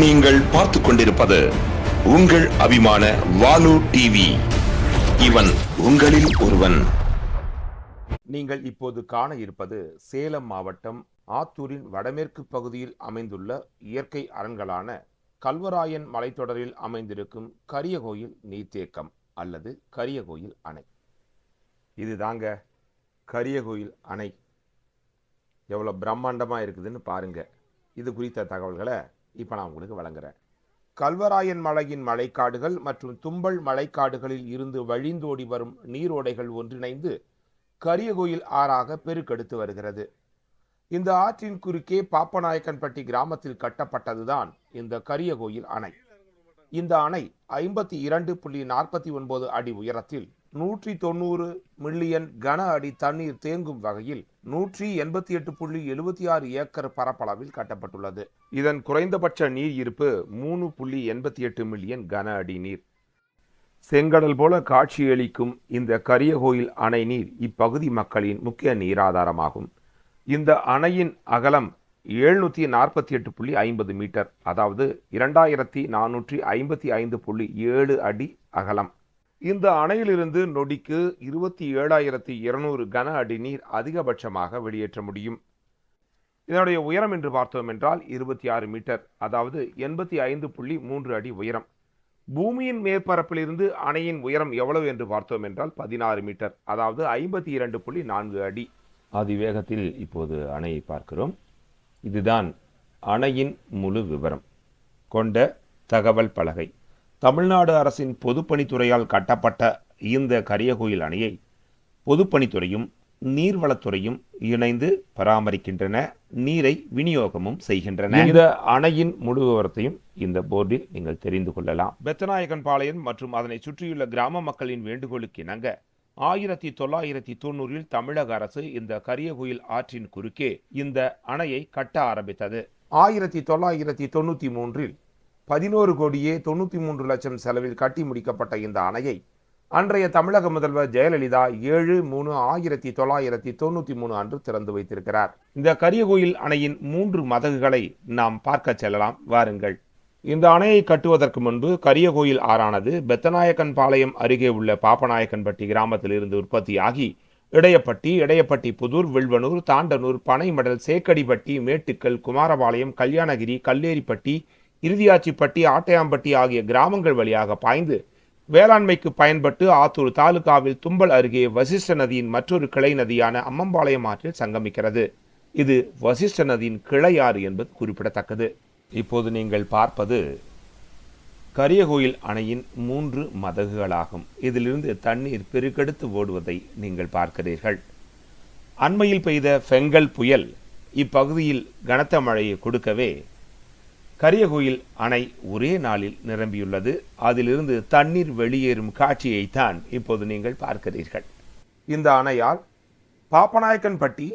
நீங்கள் பார்த்துக் கொண்டிருப்பது உங்கள் அபிமான வாலு டிவி. இவன் உங்களில் ஒருவன். நீங்கள் இப்போது காண இருப்பது சேலம் மாவட்டம் ஆத்தூரின் வடமேற்கு பகுதியில் அமைந்துள்ள இயற்கை அரண்களான கல்வராயன் மலைத்தொடரில் அமைந்திருக்கும் கரியகோயில் நீர்த்தேக்கம் அல்லது கரியகோயில் அணை. இதுதாங்க கரியகோயில் அணை. எவ்வளோ பிரம்மாண்டமாக இருக்குதுன்னு பாருங்க. இது குறித்த தகவல்களை இப்போ நான் உங்களுக்கு வழங்குறேன். கல்வராயன் மலையின் மழைக்காடுகள் மற்றும் தும்பல் மழைக்காடுகளில் இருந்து வழிந்தோடி வரும் நீரோடைகள் ஒன்றிணைந்து கரியகோயில் ஆறாக பெருக்கெடுத்து வருகிறது. இந்த ஆற்றின் குறுக்கே பாப்பநாயக்கன்பட்டி கிராமத்தில் கட்டப்பட்டதுதான் இந்த கரியகோயில் அணை. இந்த அணை 52.49 அடி உயரத்தில் 190 மில்லியன் கன அடி தண்ணீர் தேங்கும் வகையில் 188.76 ஏக்கர் பரப்பளவில் கட்டப்பட்டுள்ளது. இதன் குறைந்தபட்ச நீர் இருப்பு 3.88 மில்லியன் கன அடி நீர். செங்கடல் போல காட்சியளிக்கும் இந்த கரியகோயில் அணை நீர் இப்பகுதி மக்களின் முக்கிய நீராதாரமாகும். இந்த அணையின் அகலம் 748.50 மீட்டர், அதாவது 2455.7 அடி அகலம். இந்த அணையிலிருந்து நொடிக்கு 27,200 கன அடி நீர் அதிகபட்சமாக வெளியேற்ற முடியும். இதனுடைய உயரம் என்று பார்த்தோம் என்றால் 26 மீட்டர், அதாவது 85.3 அடி உயரம். பூமியின் மேற்பரப்பிலிருந்து அணையின் உயரம் எவ்வளவு என்று பார்த்தோம் என்றால் 16 மீட்டர், அதாவது 52.4 அடி. அதிவேகத்தில் இப்போது அணையை பார்க்கிறோம். இதுதான் அணையின் முழு விவரம் கொண்ட தகவல் பலகை. தமிழ்நாடு அரசின் பொதுப்பணித்துறையால் கட்டப்பட்ட இந்த கரியகோயில் அணையை பொதுப்பணித்துறையும் நீர்வளத்துறையும் இணைந்து பராமரிக்கின்றன, நீரை விநியோகமும் செய்கின்றன. இந்த அணையின் முழு விவரத்தையும் இந்த போர்டில் நீங்கள் தெரிந்து கொள்ளலாம். பெத்தநாயக்கன்பாளையம் மற்றும் அதனை சுற்றியுள்ள கிராம மக்களின் வேண்டுகோளுக்கு இணங்க 1990 தமிழக அரசு இந்த கரியகோயில் ஆற்றின் குறுக்கே இந்த அணையை கட்ட ஆரம்பித்தது. 1993 11,93,00,000 செலவில் கட்டி முடிக்கப்பட்ட இந்த அணையை அன்றைய தமிழக முதல்வர் ஜெயலலிதா 7/3/1993 அன்று திறந்து வைத்திருக்கிறார். இந்த கரியகோயில் அணையின் 3 மதகுகளை நாம் பார்க்க செல்லலாம், வாருங்கள். இந்த அணையை கட்டுவதற்கு முன்பு கரியகோயில் ஆறானது பெத்தநாயக்கன்பாளையம் அருகே உள்ள பாப்பநாயக்கன்பட்டி கிராமத்திலிருந்து உற்பத்தியாகி இடையப்பட்டி, புதூர், வில்வனூர், தாண்டனூர், பனைமடல், சேக்கடிப்பட்டி, மேட்டுக்கல், குமாரபாளையம், கல்யாணகிரி, கல்லேரிப்பட்டி, இறுதியாச்சிப்பட்டி, ஆட்டையாம்பட்டி ஆகிய கிராமங்கள் வழியாக பாய்ந்து வேளாண்மைக்கு பயன்பட்டு ஆத்தூர் தாலுகாவில் தும்பல் அருகே வசிஷ்ட நதியின் மற்றொரு கிளை நதியான அம்மம்பாளையம் ஆற்றில் சங்கமிக்கிறது. இது வசிஷ்ட நதியின் கிளையாறு என்பது குறிப்பிடத்தக்கது. இப்போது நீங்கள் பார்ப்பது கரியகோயில் அணையின் 3 மதகுகளாகும். இதிலிருந்து தண்ணீர் பெருக்கெடுத்து ஓடுவதை நீங்கள் பார்க்கிறீர்கள். அண்மையில் பெய்த பெங்கல் புயல் இப்பகுதியில் கனத்த மழையை கொடுக்கவே கரியகோயில் அணை ஒரே நாளில் நிரம்பியுள்ளது. அதிலிருந்து தண்ணீர் வெளியேறும் காட்சியைத்தான் இப்போது நீங்கள் பார்க்கிறீர்கள். இந்த அணையால் பாப்பநாயக்கன்பட்டி,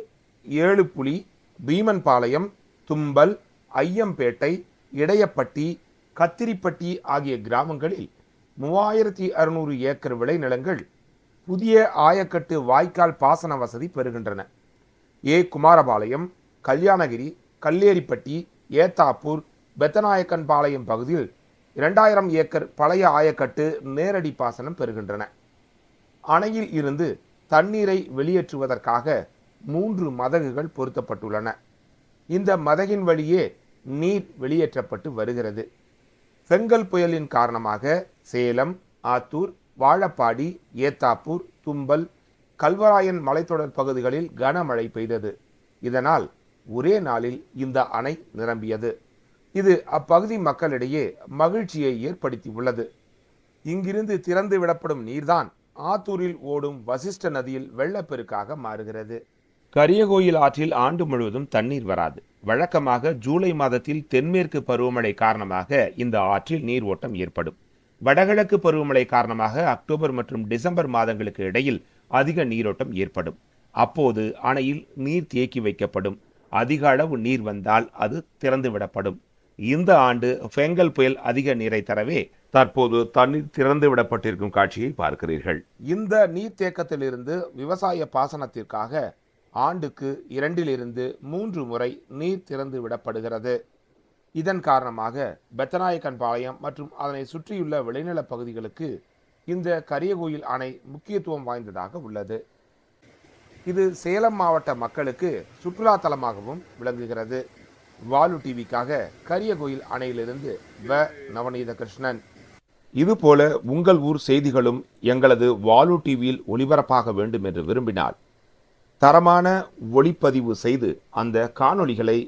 ஏழுப்புலி, பீமன்பாளையம், தும்பல், ஐயம்பேட்டை, இடையப்பட்டி, கத்திரிப்பட்டி ஆகிய கிராமங்களில் 3600 ஏக்கர் விளைநிலங்கள் புதிய ஆயக்கட்டு வாய்க்கால் பாசன வசதி பெறுகின்றன. குமாரபாளையம், கல்யாணகிரி, கல்லேரிப்பட்டி, ஏத்தாப்பூர், பெத்தநாயக்கன்பாளையம் பகுதியில் 2000 ஏக்கர் பழைய ஆயக்கட்டு நேரடி பாசனம் பெறுகின்றன. அணையில் இருந்து தண்ணீரை வெளியேற்றுவதற்காக 3 மதகுகள் பொருத்தப்பட்டுள்ளன. இந்த மதகின் வழியே நீர் வெளியேற்றப்பட்டு வருகிறது. பெங்கல் புயலின் காரணமாக சேலம், ஆத்தூர், வாழப்பாடி, ஏத்தாப்பூர், தும்பல், கல்வராயன் மலைத்தொடர் பகுதிகளில் கனமழை பெய்தது. இதனால் ஒரே நாளில் இந்த அணை நிரம்பியது. இது அப்பகுதி மக்களிடையே மகிழ்ச்சியை ஏற்படுத்தி உள்ளது. இங்கிருந்து திறந்து விடப்படும் நீர்தான் ஆத்தூரில் ஓடும் வசிஷ்ட நதியில் வெள்ளப்பெருக்காக மாறுகிறது. கரியகோயில் ஆற்றில் ஆண்டு முழுவதும் தண்ணீர் வராது. வழக்கமாக ஜூலை மாதத்தில் தென்மேற்கு பருவமழை காரணமாக இந்த ஆற்றில் நீர் ஓட்டம் ஏற்படும். வடகிழக்கு பருவமழை காரணமாக அக்டோபர் மற்றும் டிசம்பர் மாதங்களுக்கு இடையில் அதிக நீரோட்டம் ஏற்படும். அப்போது அணையில் நீர் தேக்கி வைக்கப்படும். அதிக அளவு நீர் வந்தால் அது திறந்து விடப்படும். இந்த ஆண்டு பெங்கல் புயல் அதிக நீரை தரவே தற்போது தண்ணீர் திறந்து விடப்பட்டிருக்கும் காட்சியை பார்க்கிறீர்கள். இந்த நீர்த்தேக்கத்திலிருந்து விவசாய பாசனத்திற்காக ஆண்டுக்கு 2 to 3 முறை நீர் திறந்து விடப்படுகிறது. இதன் காரணமாக பெத்தநாயக்கன் பாளையம் மற்றும் அதனை சுற்றியுள்ள விளைநிலப் பகுதிகளுக்கு இந்த கரியகோயில் அணை முக்கியத்துவம் வாய்ந்ததாக உள்ளது. இது சேலம் மாவட்ட மக்களுக்கு சுற்றுலா தலமாகவும் விளங்குகிறது. வாலு டிவிக்காக கரியகோயில் அணையிலிருந்து நவநீத கிருஷ்ணன். இதுபோல உங்கள் ஊர் செய்திகளும் எங்களது வாலு டிவியில் ஒளிபரப்பாக வேண்டும் என்று விரும்பினால் தரமான ஒளிப்பதிவு செய்து அந்த காணொளிகளை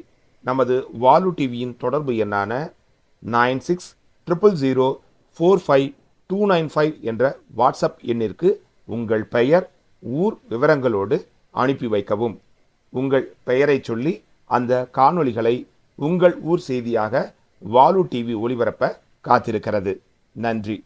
நமது வாலு டிவியின் தொடர்பு எண்ணான 9600045295 என்ற வாட்ஸ்அப் எண்ணிற்கு உங்கள் பெயர், ஊர் விவரங்களோடு அனுப்பி வைக்கவும். உங்கள் பெயரை சொல்லி அந்த காணொளிகளை உங்கள் ஊர் செய்தியாக வாலு டிவி ஒளிபரப்ப காத்திருக்கிறது. நன்றி.